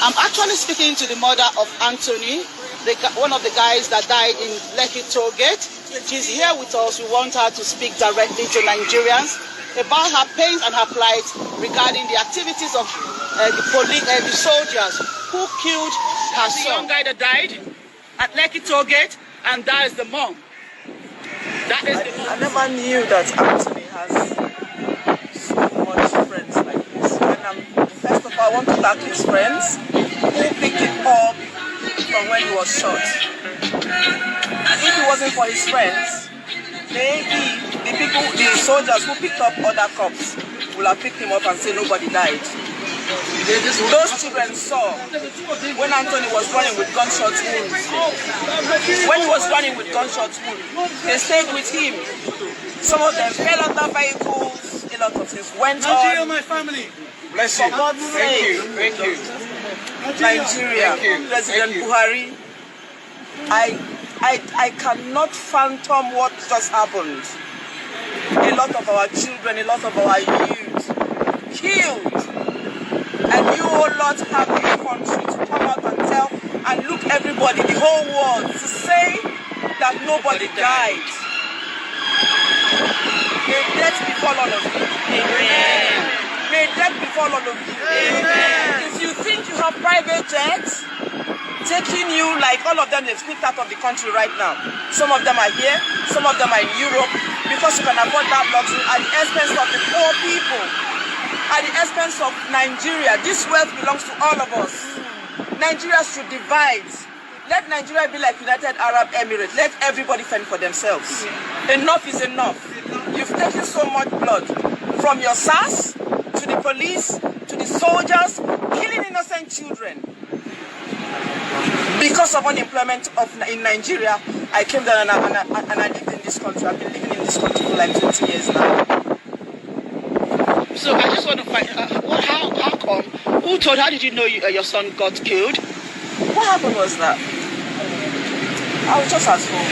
I'm actually speaking to the mother of Anthony, one of the guys that died in Lekki toll gate. She's here with us. We want her to speak directly to Nigerians about her pains and her plight regarding the activities of the soldiers who killed her son. The young guy that died at Lekki toll gate, and that is the mom. I never knew that Anthony has so much friends like this. First of all, I want to thank his friends who picked him up from when he was shot. If it wasn't for his friends, maybe the soldiers who picked up other cops will have picked him up and said nobody died. Those children saw when Anthony was running with gunshot wounds. When he was running with gunshot wounds, they stayed with him. Some of them fell under vehicles. A lot of things went on. My family. Bless you. For God's sake. Thank you. Nigeria, President Buhari, I cannot fathom what just happened. A lot of our children, a lot of our youth killed. And you, oh Lord, have the country to come out and tell and look everybody, the whole world, to say that nobody died. May death befall all of you. Amen. May death befall all of you. Amen. If you think you have private jets taking you, like all of them, they've slipped out of the country right now. Some of them are here, some of them are in Europe, because you can afford that luxury at the expense of the poor people. At the expense of Nigeria. This wealth belongs to all of us. Nigeria should divide. Let Nigeria be like United Arab Emirates. Let everybody fend for themselves. Enough is enough. You've taken so much blood from your SARS to the police to the soldiers, killing innocent children. Because of unemployment in Nigeria, I came down and I lived in this country. I've been living in this country for like 20 years now. So I just want to find out, how come? How did you know your son got killed? What happened was that I was just at home.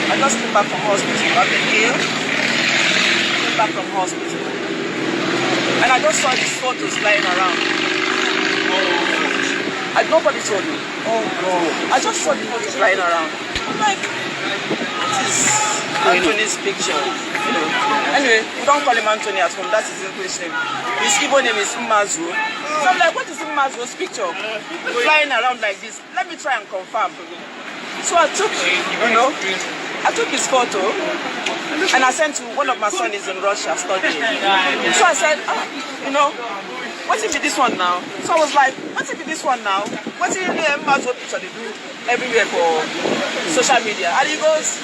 I just came back from hospital. I've been ill. Came back from hospital. And I just saw these photos lying around. And nobody told me. Oh God. I just saw the photos lying around. I'm like, what is Anthony's picture? You know. Anyway, we don't call him Anthony at home. That's his English name. His Igbo name is Mmazu. So I'm like, what is Mmazu's picture? Flying around like this. Let me try and confirm. So I took, I took his photo and I sent to one of my sons in Russia studying. So I said, what if it this one now? So I was like, what if it this one now? What if Mmazu picture they do everywhere for social media? And he goes,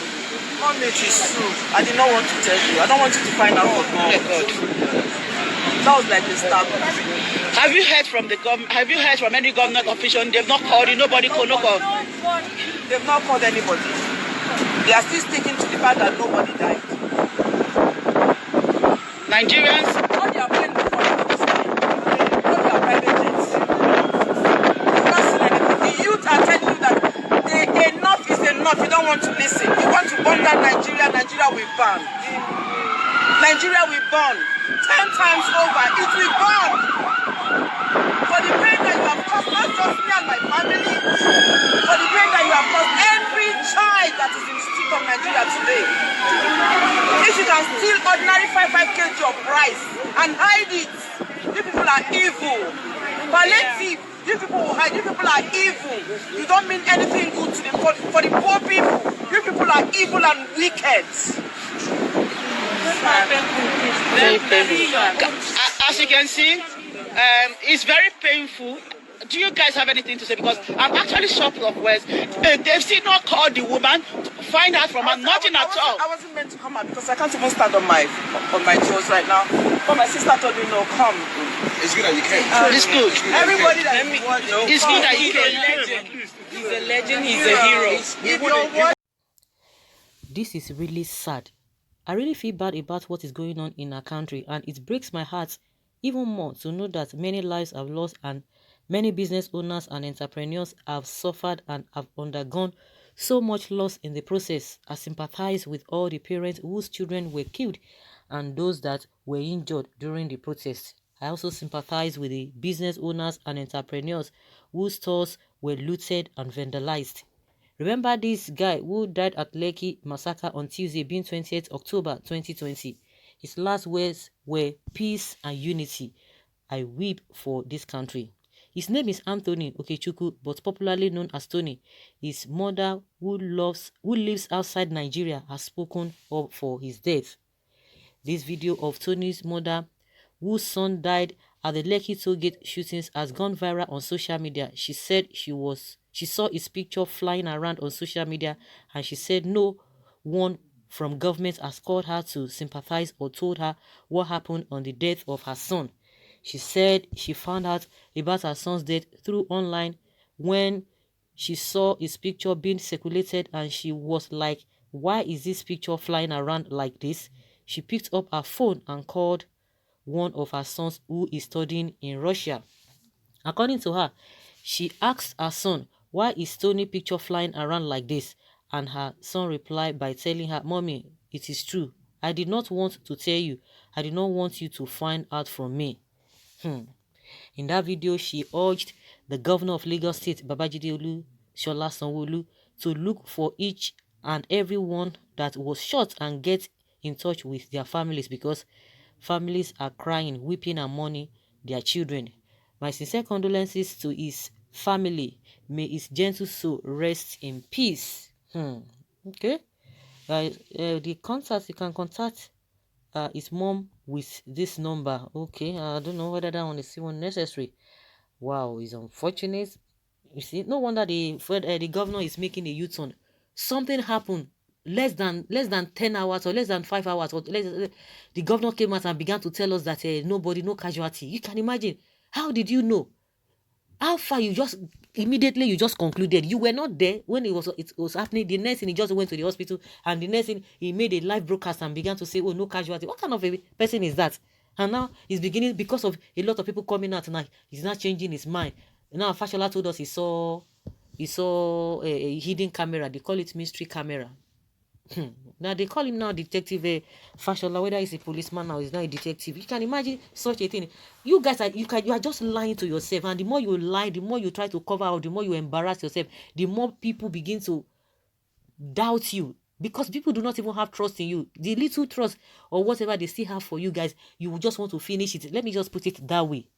Mom, it is true. I did not want to tell you. I don't want you to find out for God. That was like a stab. Have you heard from the government? Have you heard from any government official? They've not called you. Nobody called. No call. They've not called anybody. They are still sticking to the fact that nobody died. Nigerians. All they are paying for is all their private jets. The youth are telling you that enough is enough. You don't want to listen. You want to burn down Nigeria. Nigeria will burn. Nigeria will burn. 10 times over. It will burn. For the pain that you have caused, not just me and my family, for the pain that you have caused every child that is in the street of Nigeria today. If you can steal ordinary 5 kg of rice and hide it, you people are evil. Palliative, you people will hide. You people are evil. You don't mean anything good to for the poor people. You people are evil and wicked. Very painful. As you can see, it's very painful. Do you guys have anything to say? Because I'm actually shocked of words. They've still not called the woman to find out from her. Nothing at all. I wasn't meant to come out because I can't even stand on my toes right now. But my sister told me, no, come. It's good that you came. It's good. Everybody that it's good that you came. He's a legend. He's a hero. This is really sad. I really feel bad about what is going on in our country, and it breaks my heart even more to know that many lives have lost and many business owners and entrepreneurs have suffered and have undergone so much loss in the process. I sympathize with all the parents whose children were killed and those that were injured during the protest. I also sympathize with the business owners and entrepreneurs whose stores were looted and vandalized. Remember this guy who died at Lekki massacre on Tuesday, being 28th October 2020. His last words were peace and unity. I weep for this country. His name is Anthony Okechukwu, but popularly known as Tony. His mother, who lives outside Nigeria, has spoken up for his death. This video of Tony's mother, whose son died at the Lekki tollgate shootings, has gone viral on social media. She said she saw his picture flying around on social media, and she said no one from government has called her to sympathize or told her what happened on the death of her son. She said she found out about her son's death through online when she saw his picture being circulated, and she was like, why is this picture flying around like this? She picked up her phone and called one of her sons who is studying in Russia. According to her, she asked her son, why is Tony picture flying around like this? And her son replied by telling her, Mommy, it is true. I did not want to tell you. I did not want you to find out from me. In that video, she urged the governor of Lagos State, Babajide Shola Sanwo, to look for each and every one that was shot and get in touch with their families, because families are crying, weeping and mourning their children. My sincere condolences to his family. May his gentle soul rest in peace. Okay. The contact, you can contact his mom with this number. Okay, I don't know whether that one is even necessary. Wow, it's unfortunate. You see, no wonder the governor is making a U-turn. Something happened less than 10 hours or less than 5 hours, or the governor came out and began to tell us that nobody, no casualty. You can imagine. How did you know? How far you just immediately you just concluded? You were not there when it was happening. The next thing, he just went to the hospital, and the next thing, he made a live broadcast and began to say, oh, no casualty. What kind of a person is that? And now he's beginning, because of a lot of people coming out tonight, he's not changing his mind. Now Fashola told us he saw a hidden camera. They call it mystery camera. Now they call him now Detective Fashola, whether he's a policeman or he's not a detective. You can imagine such a thing. You guys are you are just lying to yourself, and the more you lie, the more you try to cover up, the more you embarrass yourself, the more people begin to doubt you, because people do not even have trust in you. The little trust or whatever they still have for you guys, you will just want to finish it. Let me just put it that way.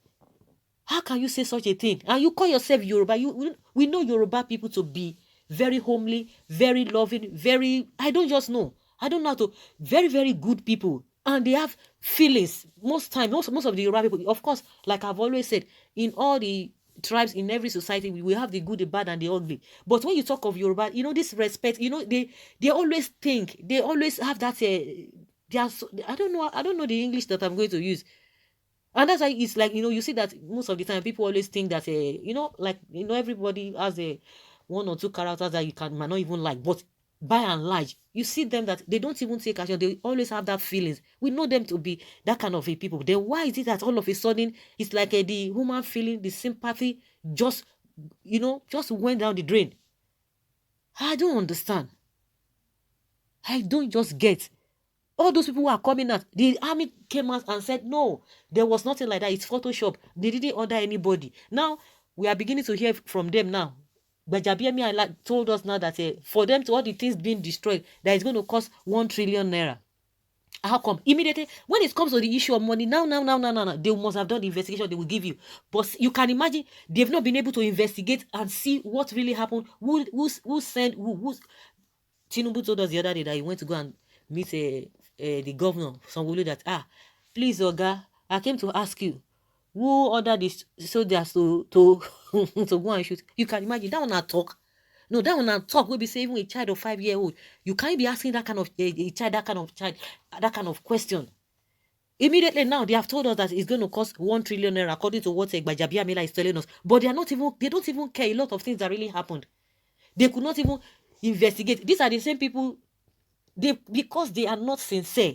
How can you say such a thing? And you call yourself Yoruba? We know Yoruba people to be very homely, very loving, very, I don't know how to, very, very good people. And they have feelings most of the Yoruba people. Of course, like I've always said, in all the tribes, in every society, we have the good, the bad, and the ugly. But when you talk of Yoruba, this respect, they always think, they always have that, I don't know the English that I'm going to use. And that's why it's like, you see that most of the time people always think that, everybody has a one or two characters that you might not even like. But by and large, you see them that they don't even take action. They always have that feelings. We know them to be that kind of a people. Then why is it that all of a sudden it's like the human feeling, the sympathy just went down the drain? I don't understand. I don't just get. All those people who are coming out, the army came out and said, no, there was nothing like that. It's Photoshop. They didn't order anybody. Now, we are beginning to hear from them now. But Jabiemi told us now that for them to all the things being destroyed, that is going to cost 1 trillion naira. How come? Immediately, when it comes to the issue of money, now, they must have done the investigation they will give you. But you can imagine, they've not been able to investigate and see what really happened. Who sent, who Tinubu told us the other day that he went to go and meet the governor, Sanwo, that, please, Oga, I came to ask you, who ordered this soldiers to to go and shoot? You can imagine that one not talk. No, that one not talk. We'll be saving a child of 5-year-old. You can't be asking that kind of that kind of question. Immediately now, they have told us that it's going to cost 1 trillion naira, according to what Jabiamila is telling us. But they don't even care a lot of things that really happened. They could not even investigate. These are the same people. Because they are not sincere.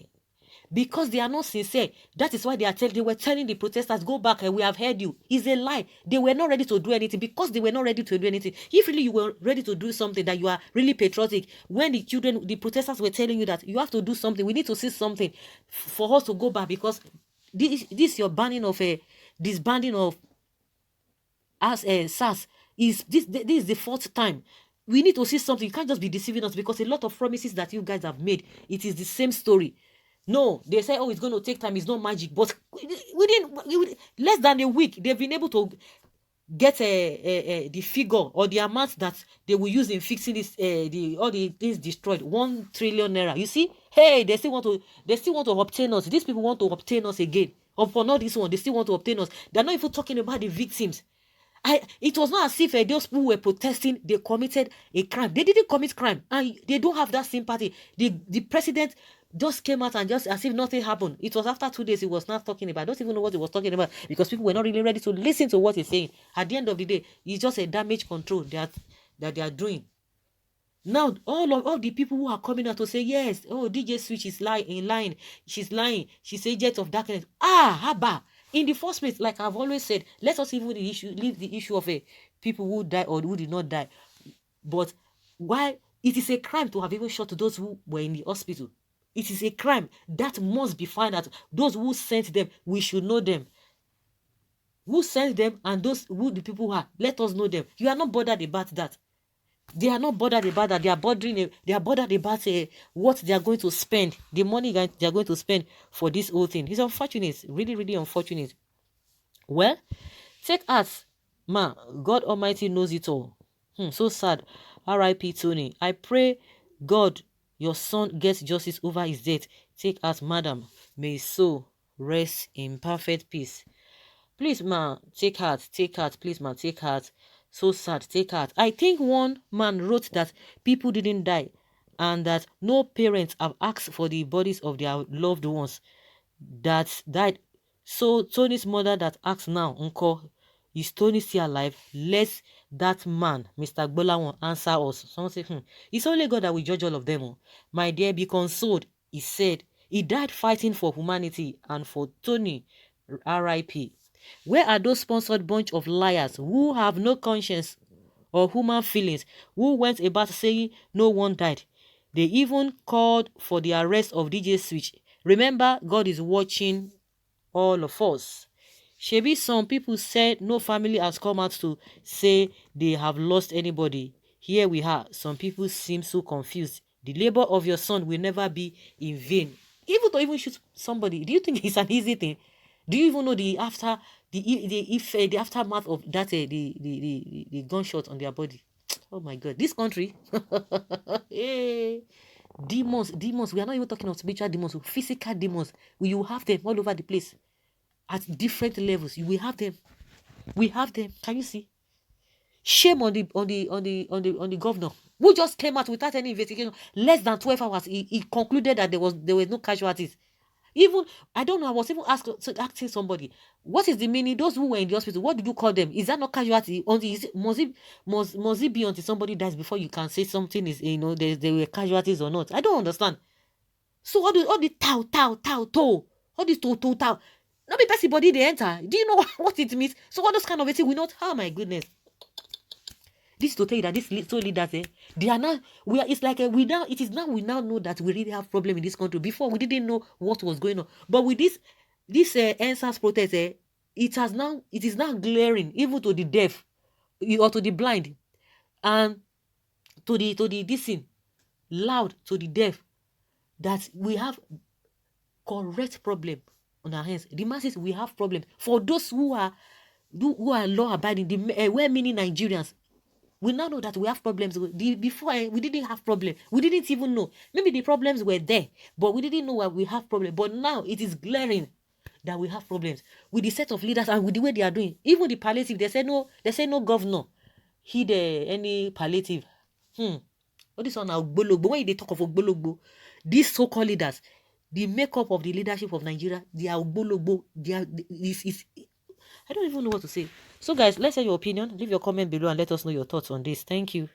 Because they are not sincere. That is why they were telling the protesters, go back and we have heard you. It's a lie. They were not ready to do anything because they were not ready to do anything. If really you were ready to do something, that you are really patriotic, when the protesters were telling you that you have to do something, we need to see something for us to go back, because this your banning of a disbanding of as a SARS is this is the fourth time. We need to see something. You can't just be deceiving us, because a lot of promises that you guys have made, it is the same story. No, they say, oh, it's going to take time, it's not magic, but within less than a week, they've been able to get the figure or the amount that they will use in fixing this all the things destroyed. 1 trillion naira. You see, hey, they still want to obtain us. These people want to obtain us again. Upon all this one, they still want to obtain us. They're not even talking about the victims. It was not as if those people were protesting, they committed a crime. They didn't commit crime, and they don't have that sympathy. The president just came out and just as if nothing happened. It was after 2 days he was not talking about. I don't even know what he was talking about, because people were not really ready to listen to what he's saying. At the end of the day, it's just a damage control that they are doing. Now, all the people who are coming out to say, yes, oh, DJ Switch is lying, she's lying, she's agent of darkness. Haba. In the first place, like I've always said, let us even leave the issue of people who died or who did not die. But why it is a crime to have even shot those who were in the hospital. It is a crime that must be found out. Those who sent them, we should know them. Who sent them and those who the people who are, let us know them. You are not bothered about that. They are not bothered about that. They are bothered about what they are going to spend, the money they are going to spend for this whole thing. It's unfortunate, really, really unfortunate. Well, take us, ma. God Almighty knows it all. So sad. R.I.P. Tony. I pray God, your son gets justice over his death. Take us, madam. May his soul rest in perfect peace. Please, ma, take heart. Please, ma, take heart. So sad, take heart. I think one man wrote that people didn't die and that no parents have asked for the bodies of their loved ones that died. So Tony's mother that asks now, Uncle, is Tony still alive? Let that man, Mr. Gbolawan, answer us. Someone say, it's only God that will judge all of them. My dear, be consoled. He said he died fighting for humanity, and for Tony, R.I.P. Where are those sponsored bunch of liars who have no conscience or human feelings, who went about saying no one died? They even called for the arrest of DJ Switch. Remember, God is watching all of us. Shebi, some people said no family has come out to say they have lost anybody. Here we are. Some people seem so confused. The labor of your son will never be in vain. Even to shoot somebody, do you think it's an easy thing? Do you even know the aftermath of that the gunshot on their body? Oh my God, this country. Hey, demons. We are not even talking of spiritual demons, physical demons. We will have them all over the place at different levels. You will have them. We have them. Can you see? Shame on the governor who just came out without any investigation. Less than 12 hours, he concluded that there were no casualties. Even, I don't know, I was even asking somebody, what is the meaning? Those who were in the hospital, what did you call them? Is that not casualty? Must it be until somebody dies before you can say something is, there were casualties or not? I don't understand. So all the toe, all this toe, not be person body they enter. Do you know what it means? So all those kind of things we not. Oh my goodness. This is to tell you that these leaders, they are now, it's like we now know that we really have problem in this country. Before, we didn't know what was going on. But with this NSAS protest, it is now glaring, even to the deaf, or to the blind, and to the dissing, loud to the deaf, that we have correct problem on our hands. The masses, we have problems. For those who are law-abiding, well-meaning Nigerians, we now know that we have problems. Before, we didn't have problems. We didn't even know. Maybe the problems were there, but we didn't know why we have problems. But now it is glaring that we have problems with the set of leaders and with the way they are doing. Even the palliative, they say no governor heed any palliative. What is on our Ogbologbo? When they talk of Ogbologbo, these so-called leaders, the makeup of the leadership of Nigeria, they are Ogbologbo. I don't even know what to say. So guys, let's hear your opinion. Leave your comment below and let us know your thoughts on this. Thank you.